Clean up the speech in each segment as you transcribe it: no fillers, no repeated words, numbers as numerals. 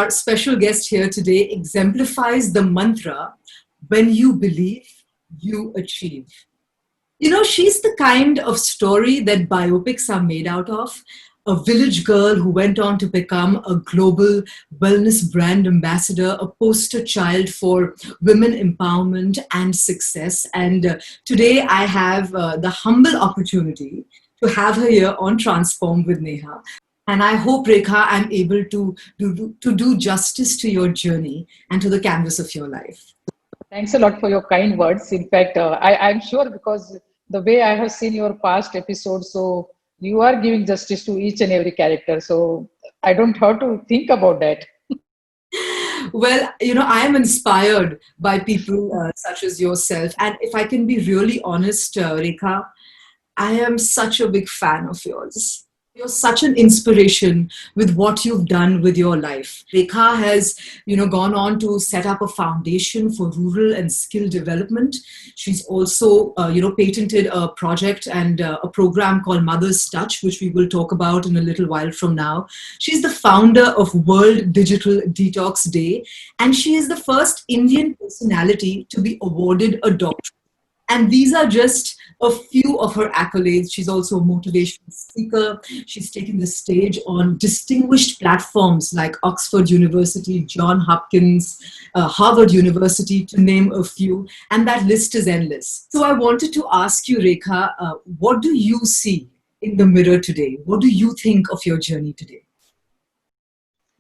Our special guest here today exemplifies the mantra when you believe, you achieve. She's the kind of story that biopics are made out of. A village girl who went on to become a global wellness brand ambassador, a poster child for women empowerment and success. And today I have the humble opportunity to have her here on Transform with Neha. And I hope, Rekha, I'm able to do justice to your journey and to the canvas of your life. Thanks a lot for your kind words. In fact, I'm sure because the way I have seen your past episodes, so you are giving justice to each and every character. So I don't have to think about that. Well, I am inspired by people such as yourself. And if I can be really honest, Rekha, I am such a big fan of yours. You're such an inspiration with what you've done with your life. Rekha has, gone on to set up a foundation for rural and skill development. She's also, patented a project and a program called Mother's Touch, which we will talk about in a little while from now. She's the founder of World Digital Detox Day, and she is the first Indian personality to be awarded a doctorate. And these are just a few of her accolades. She's also a motivational speaker. She's taken the stage on distinguished platforms like Oxford University, John Hopkins, Harvard University, to name a few. And that list is endless. So I wanted to ask you, Rekha, what do you see in the mirror today? What do you think of your journey today?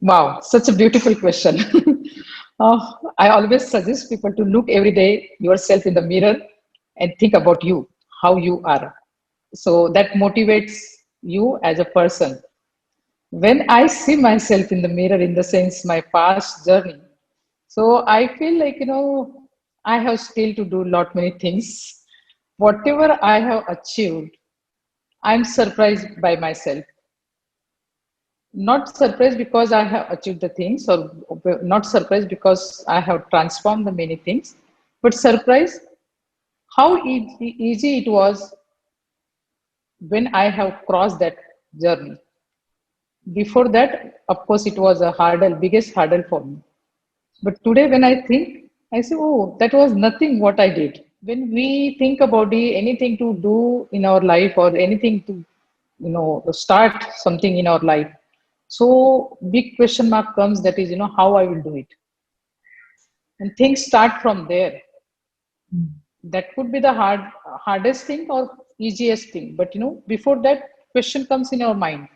Wow, such a beautiful question. I always suggest people to look every day yourself in the mirror and think about you, how you are. So that motivates you as a person. When I see myself in the mirror, in the sense my past journey, so I feel like, I have still to do lot many things. Whatever I have achieved, I'm surprised by myself. Not surprised because I have achieved the things, or not surprised because I have transformed the many things, but surprised how easy it was when I have crossed that journey. Before that, of course, it was a hurdle, biggest hurdle for me. But today, when I think, I say, oh, that was nothing what I did. When we think about anything to do in our life or anything to, start something in our life, so big question mark comes, that is, how I will do it. And things start from there. That could be the hardest thing or easiest thing, but before that, question comes in your mind,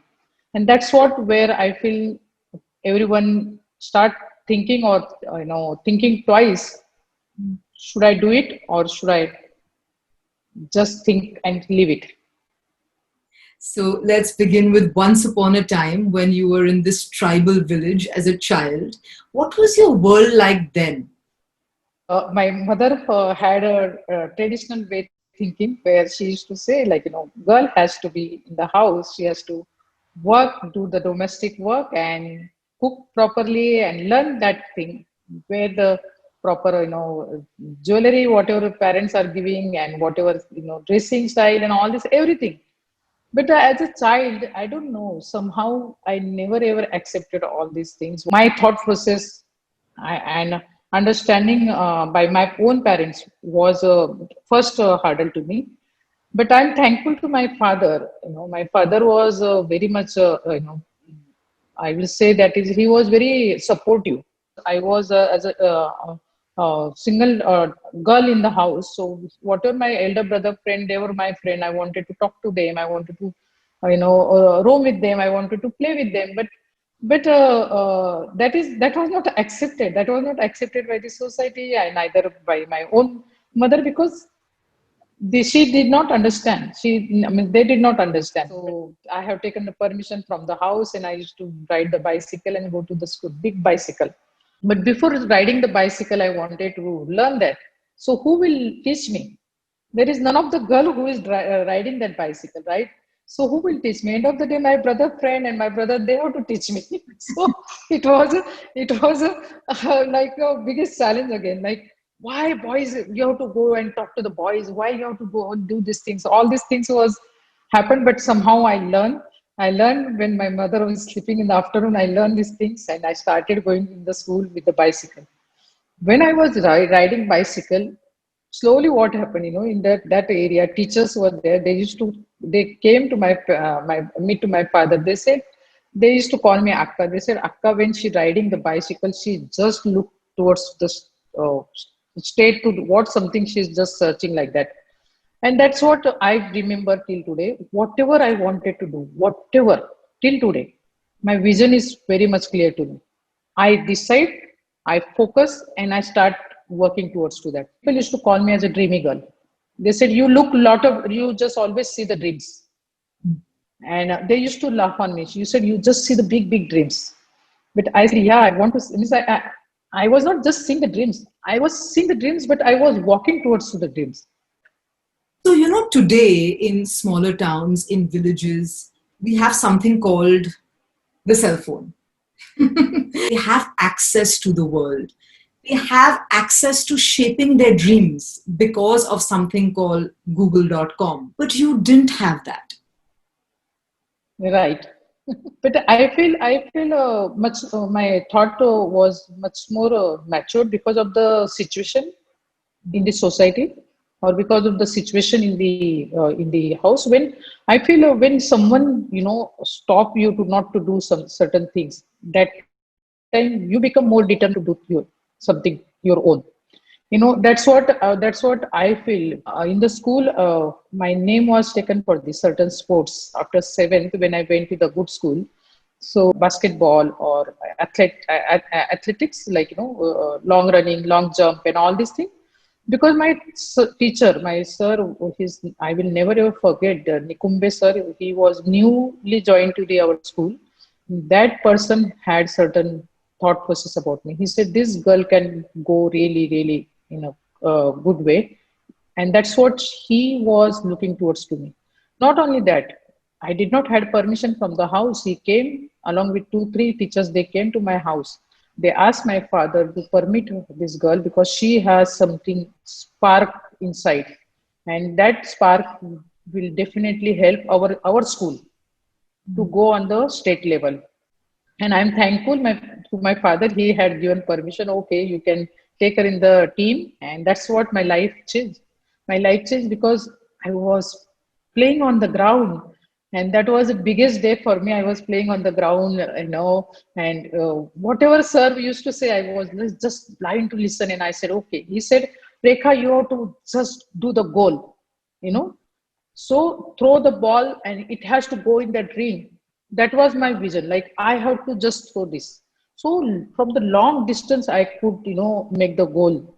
and that's what where I feel everyone start thinking, or thinking twice, should I do it or should I just think and leave it. So let's begin with once upon a time when you were in this tribal village as a child. What was your world like then? My mother had a traditional way thinking where she used to say, like, girl has to be in the house, she has to work, do the domestic work, and cook properly and learn that thing, where the proper, jewelry, whatever parents are giving, and whatever, dressing style and all this, everything. But as a child, I don't know, somehow I never ever accepted all these things. My thought process and understanding by my own parents was first hurdle to me. But I'm thankful to my father. My father was very much, I will say that is, he was very supportive. I was as a single girl in the house. So whatever my elder brother friend, they were my friend. I wanted to talk to them. I wanted to, roam with them. I wanted to play with them. But that was not accepted. That was not accepted by the society, and neither by my own mother, because she did not understand. I mean, they did not understand. So I have taken the permission from the house, and I used to ride the bicycle and go to the school, big bicycle. But before riding the bicycle, I wanted to learn that. So who will teach me? There is none of the girl who is riding that bicycle, right? So who will teach me? End of the day, my brother friend and my brother, they have to teach me. So it was like a biggest challenge again. Like, why boys? You have to go and talk to the boys. Why you have to go and do these things? All these things was happened, but somehow I learned. I learned when my mother was sleeping in the afternoon. I learned these things, and I started going in the school with the bicycle. When I was riding bicycle, slowly what happened, in that area, teachers were there. They came to me to my father. They said, they used to call me Akka. They said, Akka, when she riding the bicycle, she just looked towards the uh, straight to what something she's just searching like that. And that's what I remember till today. Whatever I wanted to do, whatever, till today, my vision is very much clear to me. I decide, I focus, and I start working towards to that. People used to call me as a dreamy girl. They said, you look lot of, you just always see the dreams. And they used to laugh on me. You said, you just see the big big dreams. But I said, yeah, I want to. Means I was not just seeing the dreams. I was seeing the dreams, but I was walking towards to the dreams. So, today in smaller towns, in villages, we have something called the cell phone. They have access to the world. They have access to shaping their dreams because of something called google.com. But you didn't have that. Right. But I feel much my thought was much more matured because of the situation in the society, or because of the situation in the house. When I feel when someone stop you to not to do some certain things, that time you become more determined to do your something your own. That's what I feel. In the school, my name was taken for the certain sports after seventh when I went to the good school. So basketball or athletics, like long running, long jump, and all these things. Because my teacher, my sir, his I will never ever forget, Nikumbe sir. He was newly joined to the our school. That person had certain thought process about me. He said, "This girl can go really, really in a good way," and that's what he was looking towards to me. Not only that, I did not had permission from the house. He came along with two, three teachers. They came to my house. They asked my father to permit this girl because she has something spark inside, and that spark will definitely help our school to go on the state level. And I'm thankful to my father. He had given permission. Okay, you can take her in the team, and that's what my life changed. My life changed because I was playing on the ground, and that was the biggest day for me. I was playing on the ground, and whatever sir used to say, I was just blind to listen. And I said, okay. He said, Rekha, you have to just do the goal, you know so throw the ball and it has to go in that ring. That was my vision. Like, I have to just throw this. So from the long distance, I could, make the goal.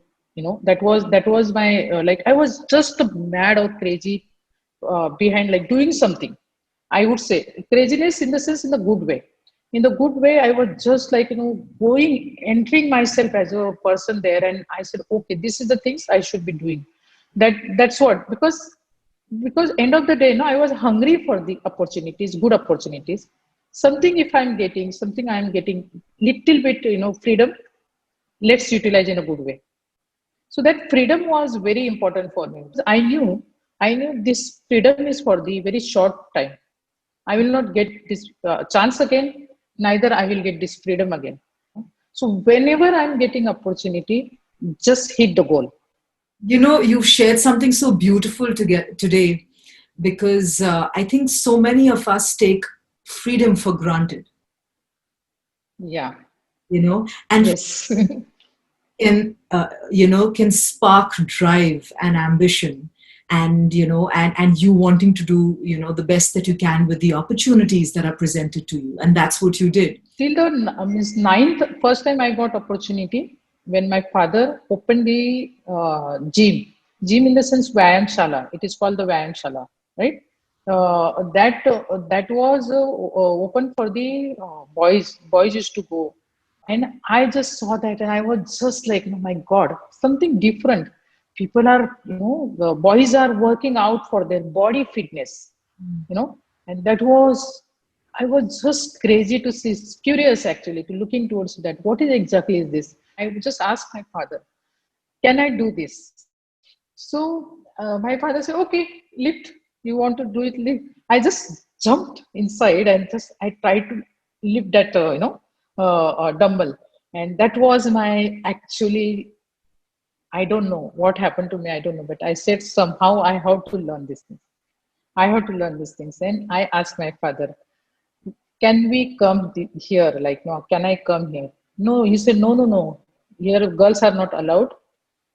That was my like. I was just mad or crazy behind like doing something. I would say craziness in the sense, in the good way. In the good way, I was just like going, entering myself as a person there, and I said, okay, this is the things I should be doing. That's what, because end of the day, no, I was hungry for the opportunities, good opportunities. Something, if I'm getting something, I'm getting little bit freedom. Let's utilize in a good way. So that freedom was very important for me. I knew this freedom is for the very short time. I will not get this chance again, neither I will get this freedom again. So whenever I'm getting opportunity, just hit the goal. You've shared something so beautiful to get today because I think so many of us take freedom for granted, Yeah. and Yes. can spark drive and ambition, and you wanting to do the best that you can with the opportunities that are presented to you, and that's what you did. Till the means ninth, first time I got opportunity when my father opened the gym in the sense Vyayam Shala. It is called the Vyayam Shala, right? That was open for the boys. Boys used to go, and I just saw that, and I was just like, oh my God, something different. People are, the boys are working out for their body fitness, you know and that was, I was just crazy to see, curious actually, to looking towards that, what is exactly is this. I would just ask my father, can I do this? So my father said, okay, lift, you want to do it, lift. I just jumped inside and just I tried to lift that dumbbell, and that was my actually, I don't know what happened to me, I don't know, but I said somehow I have to learn these things. I have to learn these things. And I asked my father, can we come here? Like, no, can I come here? No, he said, no, no, no. Here girls are not allowed.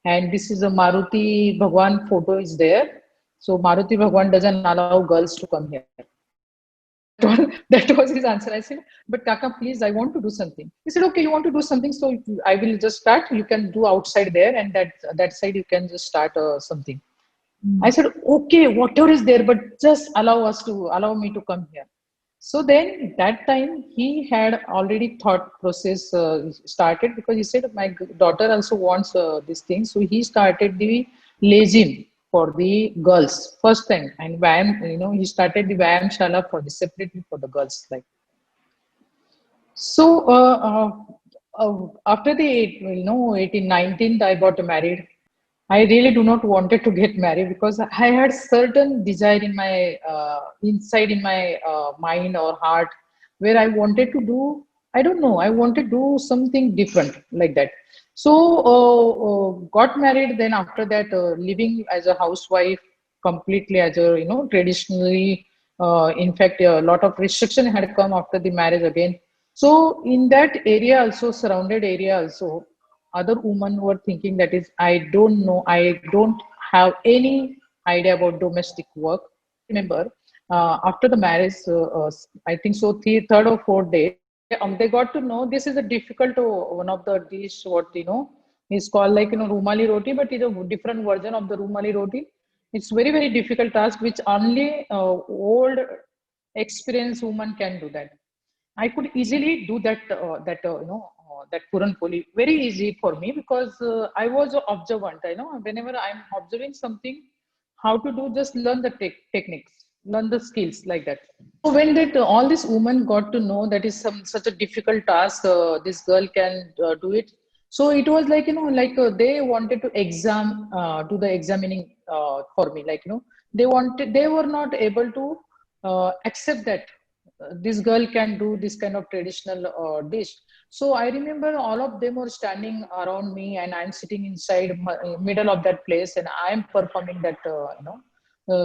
And this is a Maruti Bhagwan photo is there. So Maruti Bhagwan doesn't allow girls to come here. That was that was his answer. I said, but Kaka, please, I want to do something. He said, okay, you want to do something, so I will just start. You can do outside there, and that side you can just start something. I Mm. said, okay, whatever is there, but just allow me to come here. So then that time he had already thought process started, because he said my daughter also wants this thing. So he started the legim for the girls first time, and Vyam, he started the Vyam Shala for the separately for the girls. Like, so after the 18, 19, I got married. I really do not wanted to get married because I had certain desire in my inside in my mind or heart where I wanted to do. I don't know. I wanted to do something different like that. So got married. Then after that, living as a housewife completely as a traditionally. In fact, a lot of restriction had come after the marriage again. So in that area also, surrounded area also, other women were thinking that is, I don't know, I don't have any idea about domestic work. I remember after the marriage, I think so, third or fourth day, they got to know this is a difficult one of the dish, what is called like rumali roti, but it's a different version of the rumali roti. It's very difficult task which only old experienced woman can do that. I could easily do that Puran Poli very easy for me because I was observant. I know whenever I'm observing something, how to do, just learn the techniques, learn the skills like that. So when that all these women got to know that is some such a difficult task, this girl can do it. So it was like they wanted to do the examining for me. Like they were not able to accept that this girl can do this kind of traditional dish. So I remember all of them were standing around me, and I'm sitting inside middle of that place, and I'm performing that.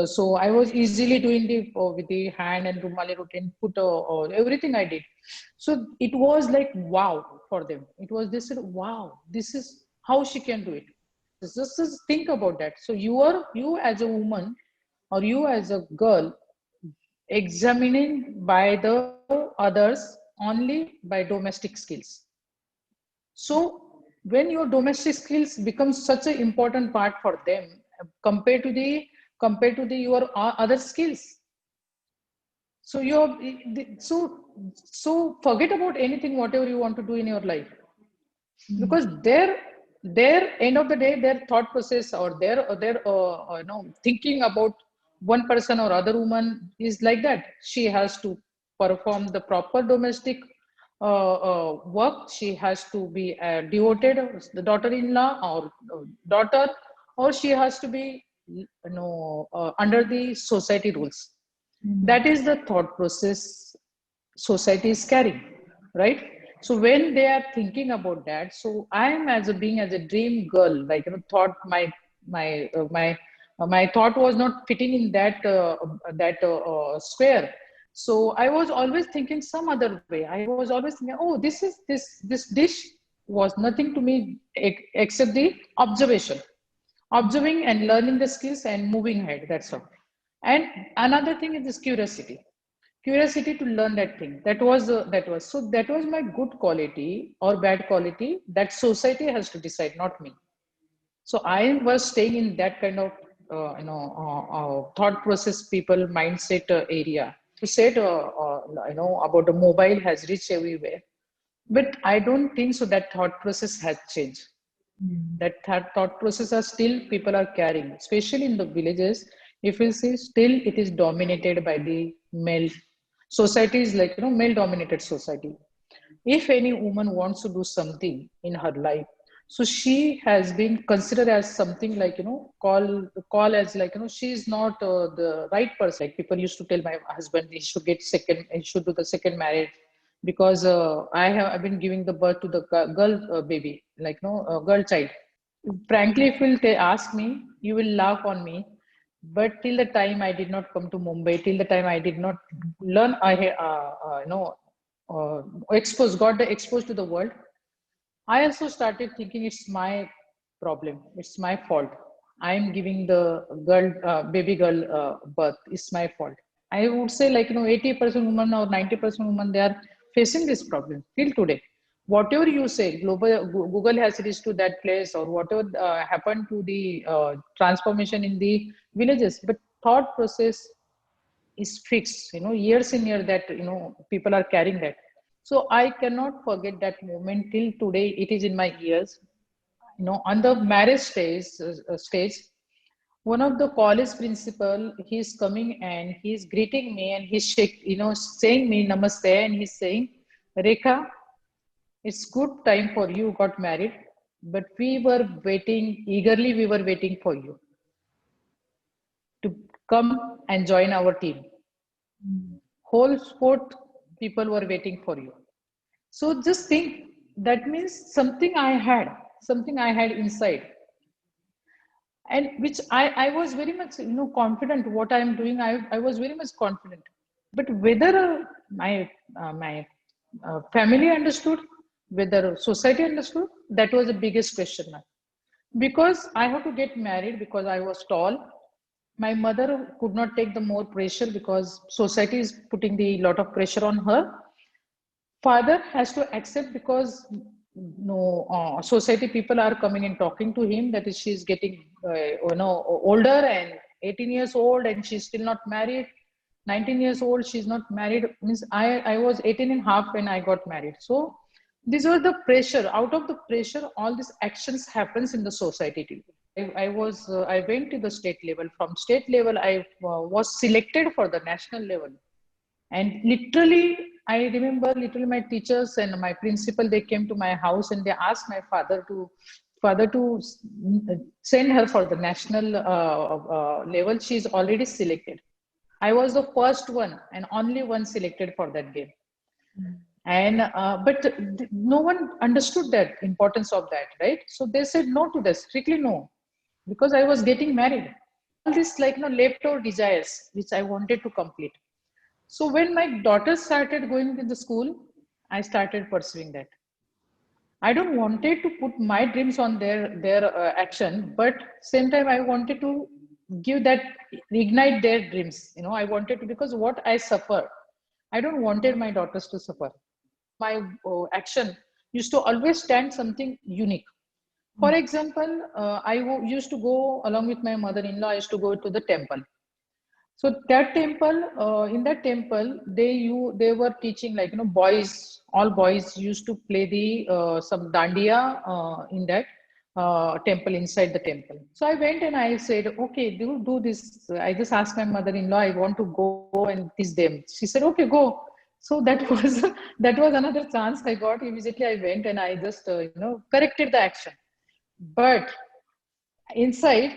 So I was easily doing the with the hand and rumali routine, put everything I did. So it was like wow for them. It was this wow. This is how she can do it. Just think about that. So you as a woman or you as a girl examining by the others only by domestic skills. So when your domestic skills become such an important part for them compared to the your other skills, so so forget about anything whatever you want to do in your life, Mm. because their end of the day, their thought process or their thinking about one person or other woman is like that. She has to perform the proper domestic work. She has to be devoted the daughter-in-law or daughter, or she has to be under the society rules. Mm. That is the thought process society is carrying, right? So when they are thinking about that, so I am as a being as a dream girl, like thought my thought was not fitting in that square. So I was always thinking some other way. I was always thinking, oh, this dish was nothing to me except the observation, observing and learning the skills and moving ahead. That's all. And another thing is this curiosity to learn that thing. That was my good quality or bad quality that society has to decide, not me. So I was staying in that kind of thought process, people mindset area. You said about the mobile has reached everywhere, but I don't think so that thought process has changed. Mm. That thought process are still people are carrying, especially in the villages. If you see, still it is dominated by the male society, is like male dominated society. If any woman wants to do something in her life, So she has been considered as something like, call as like, she is not the right person. Like people used to tell my husband he should get second, he should do the second marriage because I've been giving the birth to the girl baby, like no girl child. Frankly, if you'll ask me, you will laugh on me. But till the time I did not come to Mumbai, till the time I did not learn, uh, got the exposed to the world. I also started thinking it's my problem. It's my fault. I'm giving the baby girl birth. It's my fault. I would say like, 80% women or 90% women, they are facing this problem till today. Whatever you say, Google has reached to that place or whatever happened to the transformation in the villages, but thought process is fixed, years in year that, people are carrying that. So I cannot forget that moment till today. It is in my ears. On the marriage stage, one of the college principal, he's coming and he's greeting me and he's saying me namaste and he's saying, Rekha, it's good time for you got married, but we were waiting for you to come and join our team. Whole sport people were waiting for you. So just think, that means something I had inside, and which I was very much confident what I am doing. I was very much confident, but whether my family understood, whether society understood, that was the biggest question mark. Because I have to get married because I was tall. My mother could not take the more pressure because society is putting the lot of pressure on her. Father has to accept because no society people are coming and talking to him that is she's getting older and 18 years old and she's still not married. 19 years old, she's not married, means I was 18 and a half when I got married. So these were the pressure. Out of the pressure, all these actions happens in the society. I went to the state level. From state level, I was selected for the national level. And literally, I remember literally my teachers and my principal, they came to my house and they asked my father to send her for the national level. She's already selected. I was the first one and only one selected for that game. And but no one understood that importance of that, right? So they said no to this, strictly no, because I was getting married. All this like leftover desires which I wanted to complete. So when my daughter started going to the school, I started pursuing that. I don't wanted to put my dreams on their action, but same time I wanted to give that ignite their dreams. I wanted to, because what I suffer, I don't wanted my daughters to suffer. My action used to always stand something unique. For example, used to go along with my mother-in-law. I used to go to the temple. So that temple, in that temple, they were teaching like boys, all boys used to play the some dandiya in that temple, inside the temple. So I went and I said, okay, do this. I just asked my mother-in-law, I want to go and teach them. She said, okay, go. So that was that was another chance I got. Immediately I went and I just corrected the action. But inside,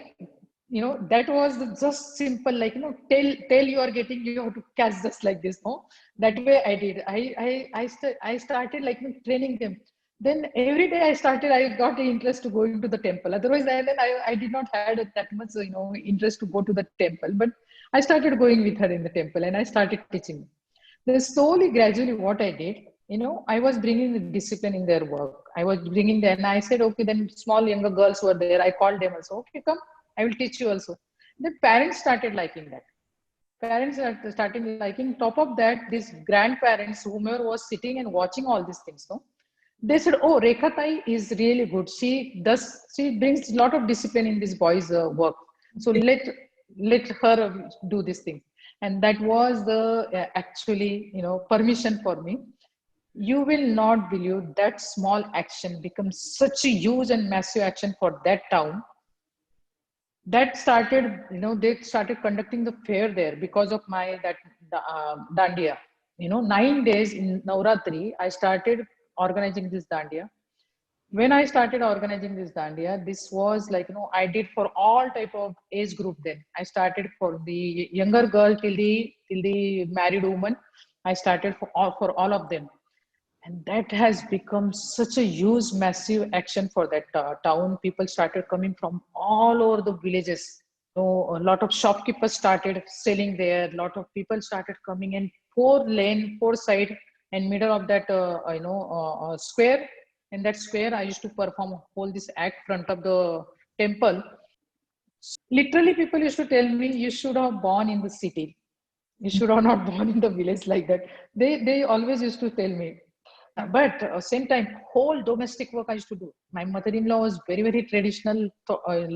that was just simple, like tell you are getting, you have to catch just like this, no. That way I did. I started like training them. Then every day I got the interest to go into the temple. Otherwise I did not had that much interest to go to the temple. But I started going with her in the temple and I started teaching. Then slowly, gradually, what I did, I was bringing the discipline in their work. I was bringing them, and I said, okay, then small younger girls were there. I called them also, okay, come, I will teach you also. The parents started liking that. Parents are starting liking. Top of that, these grandparents, whomever was sitting and watching all these things, no, they said, oh, Rekha Tai is really good. She brings a lot of discipline in this boys' work. So let her do this thing. And that was the actually, permission for me. You will not believe that small action becomes such a huge and massive action for that town. That started, they started conducting the fair there because of my that dandiya. 9 days in Navratri, I started organizing this dandiya. When I started organizing this dandiya, this was like, I did for all type of age group then. I started for the younger girl till the married woman. I started for all of them. And that has become such a huge, massive action for that town. People started coming from all over the villages. A lot of shopkeepers started selling there. A lot of people started coming in four lane, four side, and middle of that, square. In that square, I used to perform whole this act front of the temple. Literally, people used to tell me, "You should have born in the city. You should have not born in the village like that." They always used to tell me. But same time, whole domestic work I used to do. My mother-in-law was very, very traditional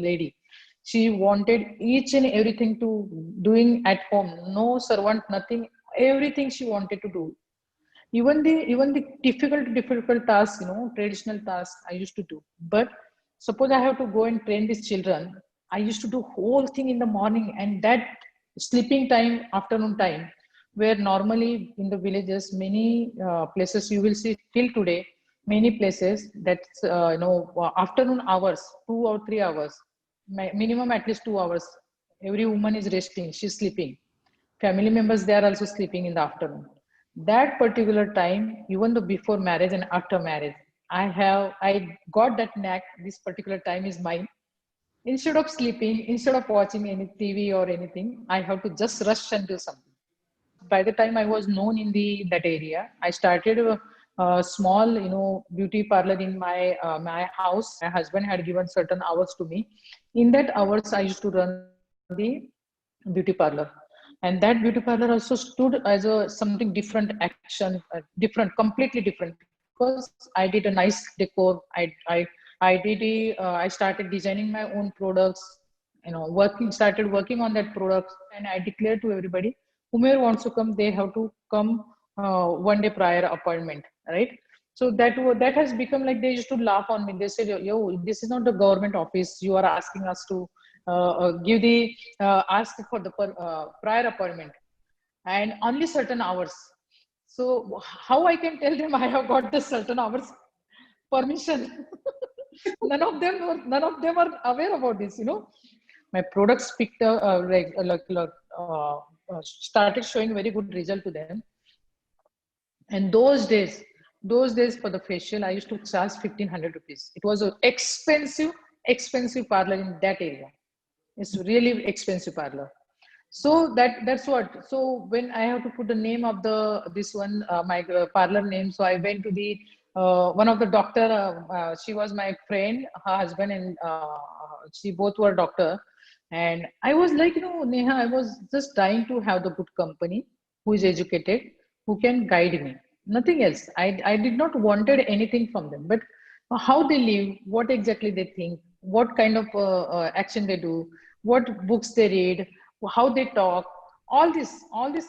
lady. She wanted each and everything to doing at home. No servant, nothing. Everything she wanted to do. Even the difficult tasks, traditional tasks I used to do. But suppose I have to go and train these children, I used to do whole thing in the morning, and that sleeping time, afternoon time, where normally in the villages, many places you will see till today, many places that's afternoon hours, 2 or 3 hours, minimum at least 2 hours, every woman is resting, she's sleeping. Family members, they are also sleeping in the afternoon. That particular time, even though before marriage and after marriage, I got that knack. This particular time is mine. Instead of sleeping, instead of watching any TV or anything, I have to just rush and do something. By the time I was known in the that area, I started a small, beauty parlor in my house. My husband had given certain hours to me. In that hours, I used to run the beauty parlor, and that beauty parlor also stood as a something different action, different, completely different, because I did a nice decor. I started designing my own products, started working on that product, and I declared to everybody, whomever wants to come, they have to come one day prior appointment, right? So that has become like, they used to laugh on me. They said, "Yo, this is not the government office. You are asking us to give the ask for the prior appointment, and only certain hours." So how I can tell them I have got the certain hours permission? None of them are aware about this. My products picked started showing very good result to them. And those days for the facial, I used to charge 1,500 rupees. It was an expensive parlor in that area. It's really expensive parlor. So that's what. So when I have to put the name of the this one, my parlor name, so I went to the one of the doctor. She was my friend, her husband, and she both were doctor. And I was like, Neha, I was just trying to have the good company, who is educated, who can guide me. Nothing else. I did not wanted anything from them, but how they live, what exactly they think, what kind of action they do, what books they read, how they talk, all these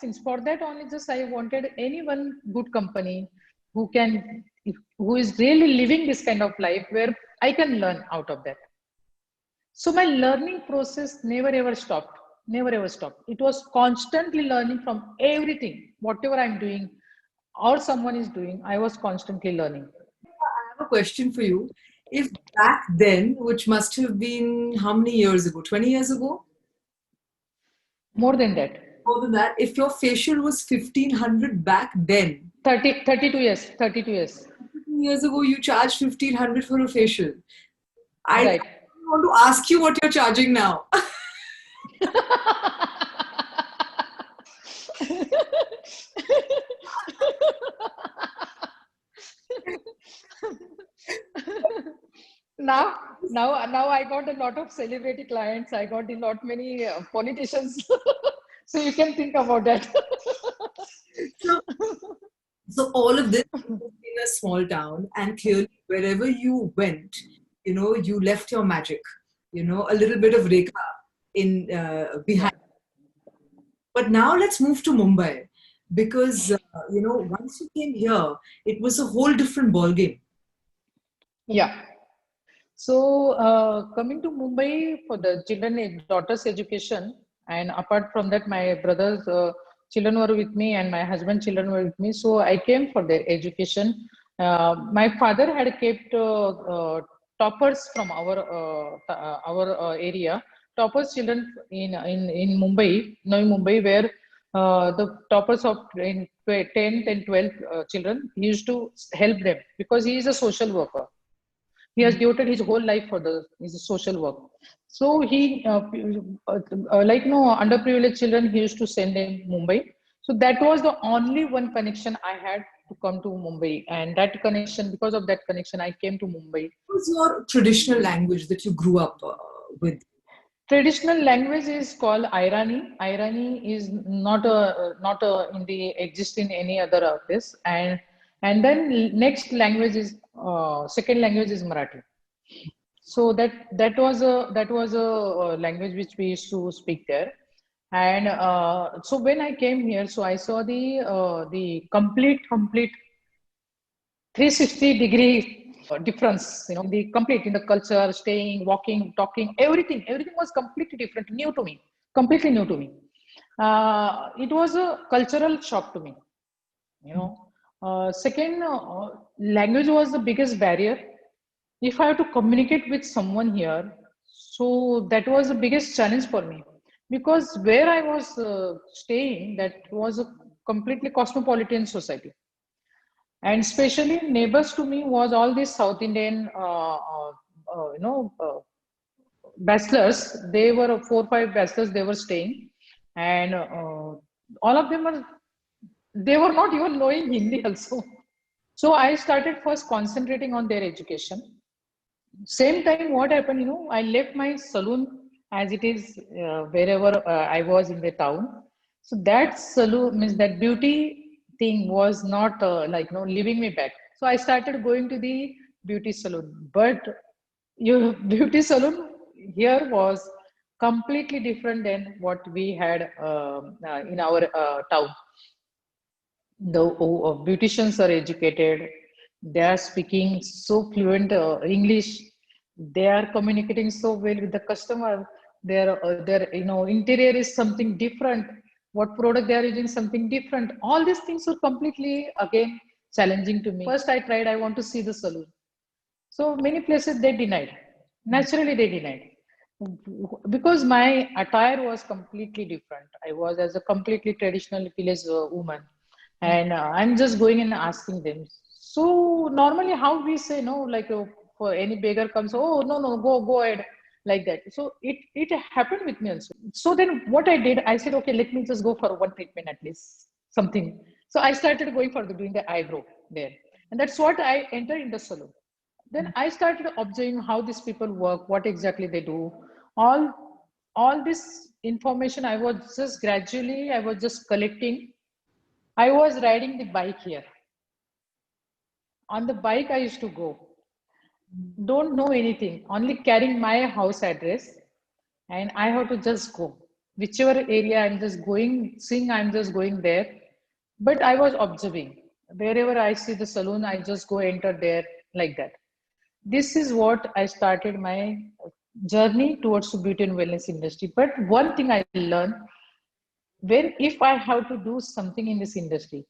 things. For that only, just I wanted anyone good company who can, who is really living this kind of life where I can learn out of that. So my learning process never ever stopped. It was constantly learning from everything, whatever I'm doing or someone is doing. I was constantly learning. I have a question for you. If back then, which must have been how many years ago? 20 years ago? More than that. More than that, if your facial was 1,500 back then, 32 years. 32 years. 2 years ago, you charged 1,500 for a facial. I Right. want to ask you what you're charging now. now I got a lot of celebrity clients. I got a lot many politicians. So you can think about that. So, so all of this was in a small town, and clearly wherever you went, you left your magic, a little bit of Rekha in Yeah. behind. But now let's move to Mumbai because once you came here, it was a whole different ballgame. Yeah. So, coming to Mumbai for the daughters' education, and apart from that, my brother's children were with me, and my husband's children were with me. So, I came for their education. My father had kept toppers from our area, toppers children in Mumbai, Navi Mumbai, where the toppers of in 10th and 12th children, he used to help them because he is a social worker. He has devoted his whole life for the his social work. So he like no underprivileged children, he used to send them Mumbai. So that was the only one connection I had to come to Mumbai, and that connection, because of that connection, I came to Mumbai. What was your traditional language that you grew up with? Traditional language is called Irani. Irani is not in the exist in any other of this, and then next language is second language is Marathi. So that was a language which we used to speak there. And so when I came here, so I saw the complete 360-degree difference, in the complete, in the culture, staying, walking, talking, everything was completely different, new to me, completely new to me. It was a cultural shock to me, you know. Second, language was the biggest barrier. If I have to communicate with someone here, so that was the biggest challenge for me, because where I was staying, that was a completely cosmopolitan society, and especially neighbors to me was all these South Indian bachelors. They were 4 5 bachelors, they were staying, and all of them were, they were not even knowing Hindi also. So I started first concentrating on their education. Same time, what happened, I left my saloon as it is, wherever I was in the town. So that saloon means that beauty thing was not leaving me back. So I started going to the beauty saloon, but your beauty saloon here was completely different than what we had in our town. The beauticians are educated, they are speaking so fluent English, they are communicating so well with the customer. Their interior is something different, what product they are using something different. All these things are completely again challenging to me. First I tried, I want to see the saloon. So many places they denied, naturally they denied, because my attire was completely different. I was as a completely traditional village woman, and I'm just going and asking them. So normally, how we say no, like for any beggar comes, oh no no, go ahead, like that. So it happened with me also. So then what I did, I said, okay, let me just go for one treatment at least, something. So I started going for doing the eyebrow there, and that's what I entered in the salon. Then I started observing how these people work, what exactly they do. All this information I was just gradually, I was just collecting. I was riding the bike here. On the bike I used to go, don't know anything, only carrying my house address, and I have to just go whichever area I'm just going, seeing I'm just going there. But I was observing, wherever I see the saloon I just go enter there, like that. This is what I started my journey towards the beauty and wellness industry. But one thing I learned, when if I have to do something in this industry,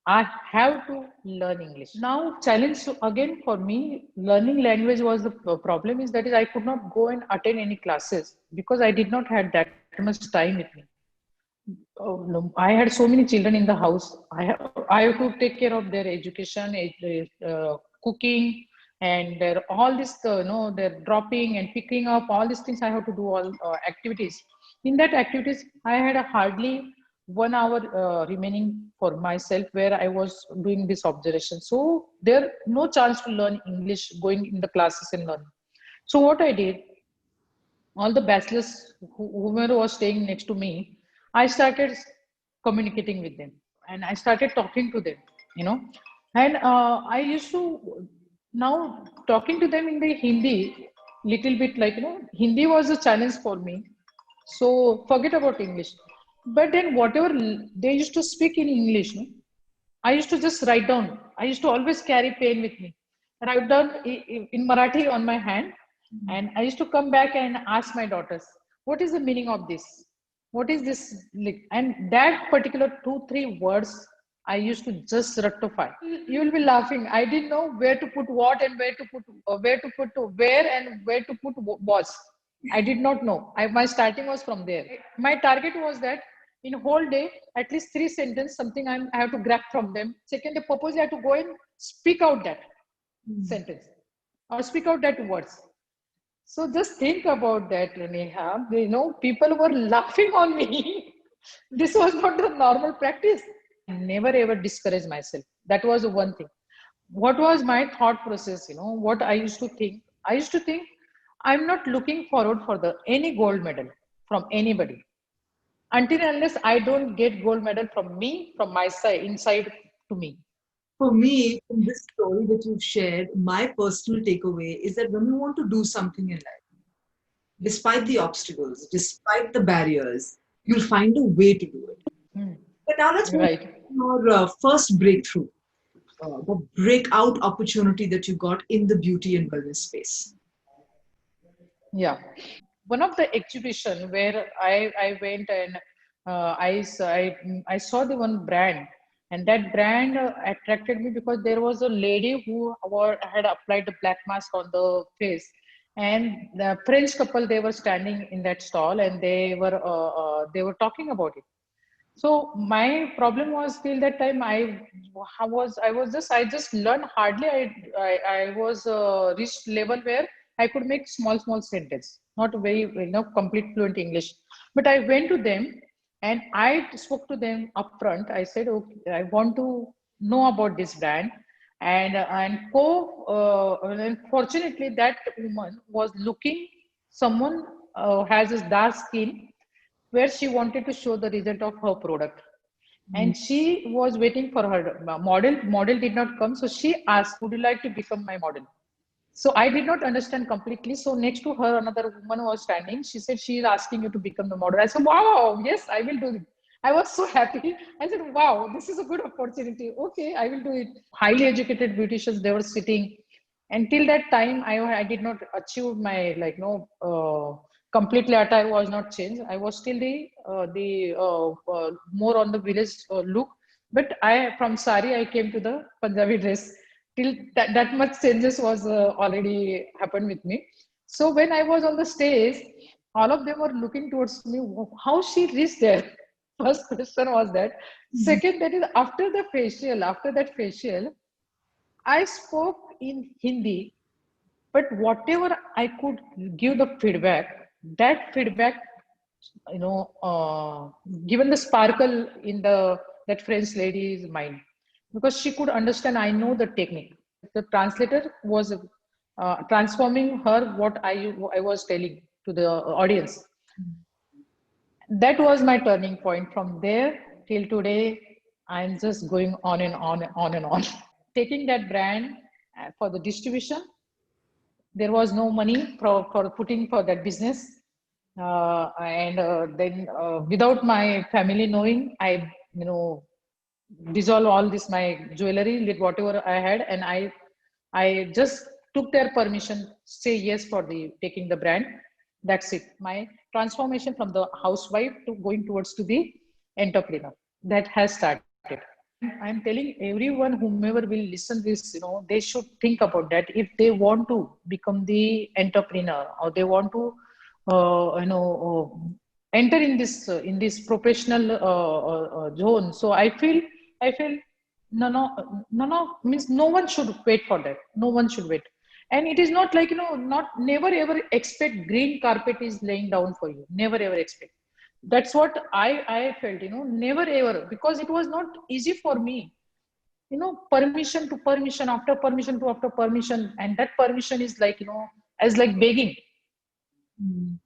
I have to learn English. Now challenge, so again for me, learning language was the problem, is that is I could not go and attend any classes because I did not have that much time with me. Oh, no, I had so many children in the house. I have to take care of their education, cooking, and their all this, their dropping and picking up, all these things I have to do all activities. In that activities, I had a hardly 1 hour remaining for myself where I was doing this observation. So there no chance to learn English going in the classes and learn. So what I did, all the bachelors whomever was staying next to me, I started communicating with them, and I started talking to them, you know. And I used to now talking to them in the Hindi, little bit, like, Hindi was a challenge for me. So forget about English. But then whatever they used to speak in English, no, I used to just write down. I used to always carry pen with me. Write down in Marathi on my hand. And I used to come back and ask my daughters, what is the meaning of this? What is this? Like, and that particular 2 3 words I used to just rectify. You will be laughing. I didn't know where to put what and where and where to put was. I did not know. My starting was from there. My target was that in whole day, at least three sentences, something I have to grab from them. Second, the purpose I have to go and speak out that sentence or speak out that words. So just think about that, Neha. People were laughing on me. This was not the normal practice. Never ever discourage myself. That was one thing. What was my thought process? What I used to think. I used to think I'm not looking forward for the any gold medal from anybody until and unless I don't get gold medal from me, from my side, inside to me. For me, from this story that you've shared, my personal takeaway is that when you want to do something in life, despite the obstacles, despite the barriers, you'll find a way to do it. Hmm. But now let's move Right. to your first breakthrough, the breakout opportunity that you got in the beauty and wellness space. Yeah. One of the exhibition where I went and I saw the one brand, and that brand attracted me because there was a lady who had applied the black mask on the face, and the French couple, they were standing in that stall, and they were talking about it. So my problem was till that time I just learned hardly. I was reached level where I could make small sentence, not very complete fluent English. But I went to them and I spoke to them upfront. I said, okay, I want to know about this brand, and fortunately that woman was looking someone has a dark skin where she wanted to show the result of her product, and she was waiting for her model did not come, so she asked, would you like to become my model? So I did not understand completely. So next to her another woman was standing. She said she is asking you to become the model. I said, wow, yes, I will do it. I was so happy. I said, wow, this is a good opportunity. Okay, I will do it. Highly educated beauticians, they were sitting. Until that time, I did not achieve my completely attire was not changed. I was still the more on the village look, but I from sari I came to the Punjabi dress. Till that much changes was already happened with me. So when I was on the stage, all of them were looking towards me. How she reached there? First question was that. Second, that is after that facial, I spoke in Hindi, but whatever I could give the feedback, that feedback, given the sparkle in that French lady's mind, because she could understand. I know the technique. The translator was transforming her what I was telling to the audience. That was my turning point. From there till today, I'm just going on and on and on and on. Taking that brand for the distribution, there was no money for putting for that business. And then without my family knowing, I, dissolve all this, my jewelry, whatever I had, and I just took their permission, say yes for the taking the brand. That's it. My transformation from the housewife to going towards to the entrepreneur, that has started. I'm telling everyone, whomever will listen this, they should think about that. If they want to become the entrepreneur, or they want to, enter in this professional zone. So I feel no means no one should wait for that. No one should wait. And it is not like, not never ever expect green carpet is laying down for you. Never ever expect. That's what I felt, never ever, because it was not easy for me, permission to permission after permission to after permission, and that permission is like, as like begging.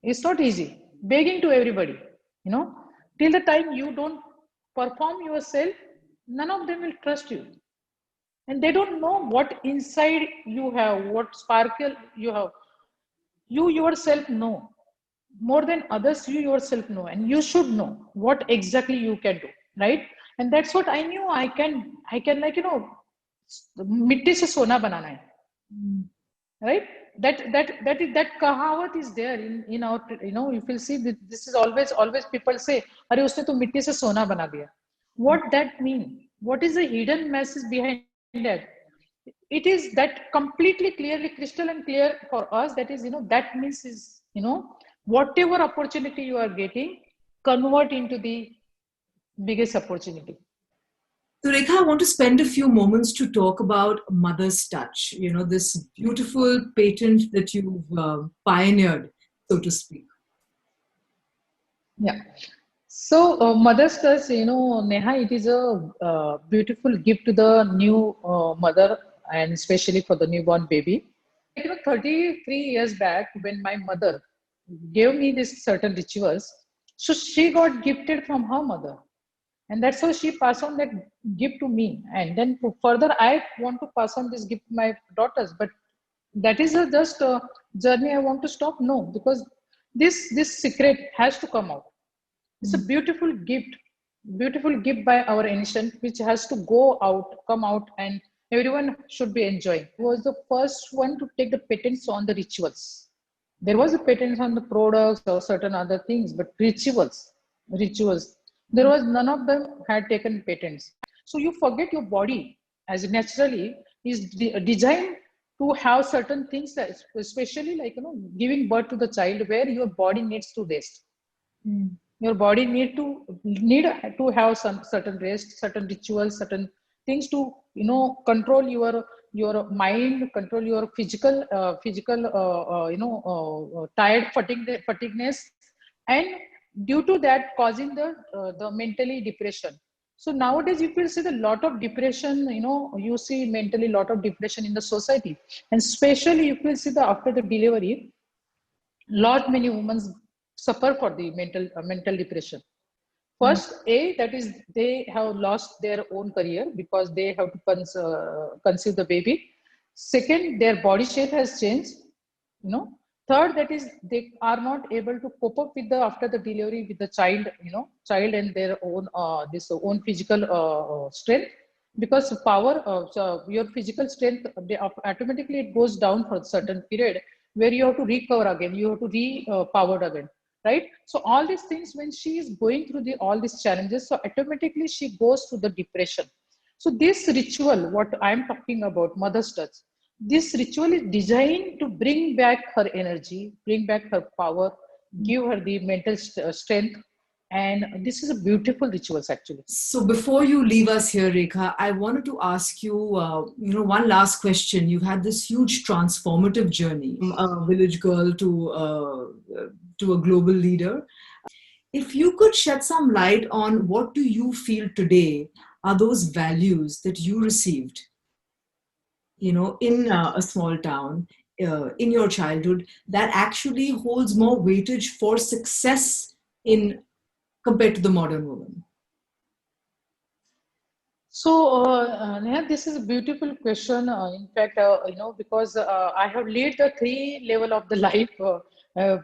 It's not easy begging to everybody, you know till the time you don't perform yourself, none of them will trust you, and they don't know what inside you have, what sparkle you have. You yourself know more than others. You yourself know, and you should know what exactly you can do, right? And that's what I knew. I can, like, mitti se sona banana hai, right? That kahawat is there in our, if you see this is always people say, अरे उसने तो मिट्टी से सोना बना दिया. What that mean? What is the hidden message behind that? It is that completely clearly, crystal and clear for us. That is, that means is, whatever opportunity you are getting, convert into the biggest opportunity. So, Rekha, I want to spend a few moments to talk about Mother's Touch, this beautiful patent that you've pioneered, so to speak. Yeah. So, Mother's Touch, Neha, it is a beautiful gift to the new mother and especially for the newborn baby. 33 years back, when my mother gave me these certain rituals, so she got gifted from her mother. And that's how she passed on that gift to me. And then further, I want to pass on this gift to my daughters. But that is just a journey I want to stop. No, because this secret has to come out. It's a beautiful gift by our ancient, which has to go out, come out, and everyone should be enjoying. Was the first one to take the patents on the rituals. There was a patents on the products or certain other things, but rituals, there was none of them had taken patents. So you forget your body as naturally is designed to have certain things, that, especially like giving birth to the child, where your body needs to rest. Mm. Your body need to have some certain rest, certain rituals, certain things to control your mind, control your physical tired fatigueness, and due to that causing the mentally depression. So nowadays you will see the lot of depression, you see mentally lot of depression in the society, and especially you will see the after the delivery, lot many women suffer for the mental depression. Mm. First, that is they have lost their own career because they have to conceive the baby. Second, their body shape has changed, you know. Third, that is they are not able to cope up with the after the delivery with the child and their own this own physical strength, because power so your physical strength, automatically it goes down for a certain period, where you have to recover again, you have to re powered again, right? So all these things, when she is going through the all these challenges, so automatically she goes to the depression. So this ritual, what I'm talking about, mother's touch, this ritual is designed to bring back her energy, bring back her power, give her the mental strength. And this is a beautiful rituals actually. So before you leave us here, Rekha, I wanted to ask you, one last question. You've had this huge transformative journey, from a village girl to a global leader. If you could shed some light on what do you feel today are those values that you received, in a small town, in your childhood, that actually holds more weightage for success in compared to the modern woman. So, Neha, this is a beautiful question. In fact, because I have led the three level of the life,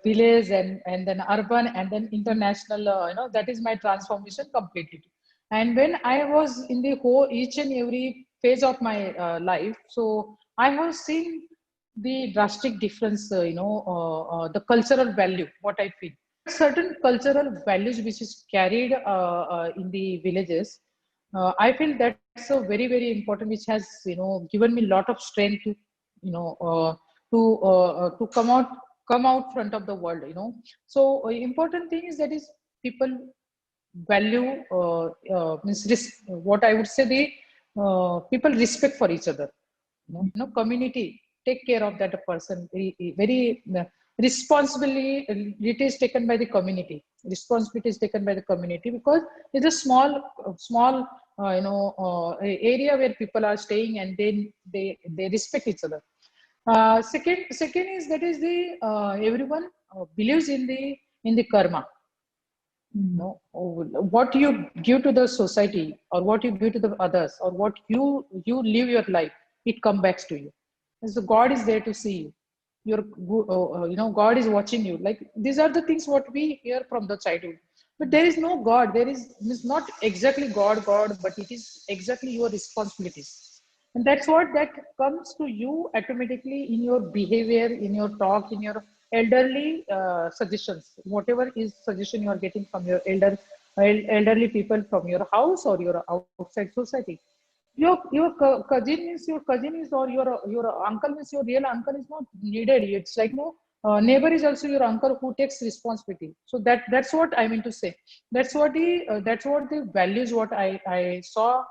village and then urban and then international. That is my transformation completely. And when I was in the whole each and every phase of my life, so I have seen the drastic difference. The cultural value, what I feel. Certain cultural values which is carried in the villages, I feel that's a very important, which has given me a lot of strength to you know to come out front of the world. So important thing is that is people value means what I would say, the people respect for each other. Community take care of that person very responsibly. It is taken by the community. Responsibility is taken by the community because it's a small area where people are staying, and then they respect each other. Second is that is the everyone believes in the karma. What you give to the society, or what you give to the others, or what you live your life, it comes back to you. And so God is there to see you. God is watching you. Like, these are the things what we hear from the childhood. But there is no God. There is it's not exactly God, but it is exactly your responsibilities. And that's what that comes to you automatically in your behavior, in your talk, in your elderly suggestions, whatever is suggestion you are getting from your elder elderly people from your house or your outside society. Cousin means your cousin is, or your uncle means your real uncle is not needed. It's like no, neighbor is also your uncle who takes responsibility. So that's what I mean to say. That's what the values what I saw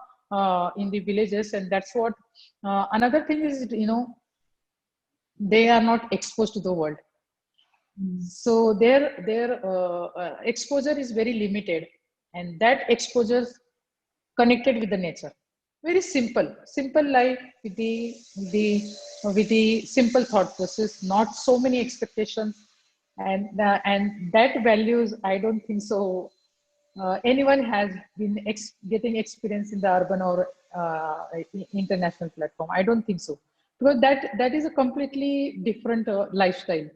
in the villages, and that's what another thing is, they are not exposed to the world, Mm. so their exposure is very limited, and that exposure connected with the nature. Very simple life with the simple thought process, not so many expectations, and that values. I don't think so. Anyone has been getting experience in the urban or international platform. I don't think so, because that is a completely different lifestyle.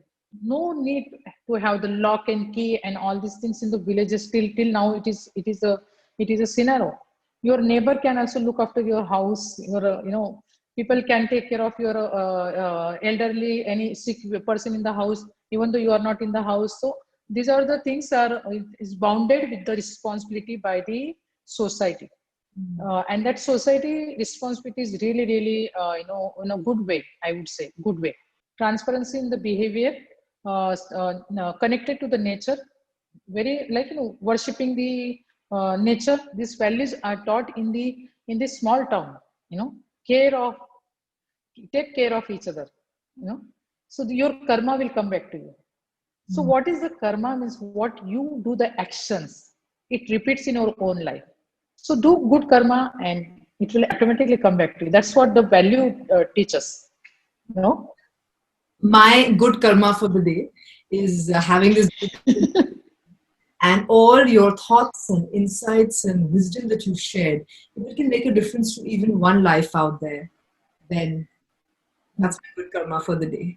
No need to have the lock and key and all these things in the villages. Till now, it is a scenario. Your neighbor can also look after your house. People can take care of your elderly, any sick person in the house, even though you are not in the house. So these are the things are is bounded with the responsibility by the society, Mm. and that society responsibility is really really in a good way, I would say, good way. Transparency in the behavior, no, connected to the nature, very like worshipping the nature. These values are taught in the small town. you know care of Take care of each other. you know so your karma will come back to you. So Mm. what is the karma means? What you do, the actions, it repeats in your own life. So do good karma and it will automatically come back to you. That's what the value teaches. you know My good karma for the day is having this and all your thoughts and insights and wisdom that you've shared. If it can make a difference to even one life out there, then that's my good karma for the day.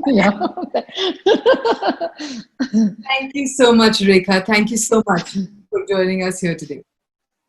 yeah. Thank you so much, Rekha. Thank you so much for joining us here today.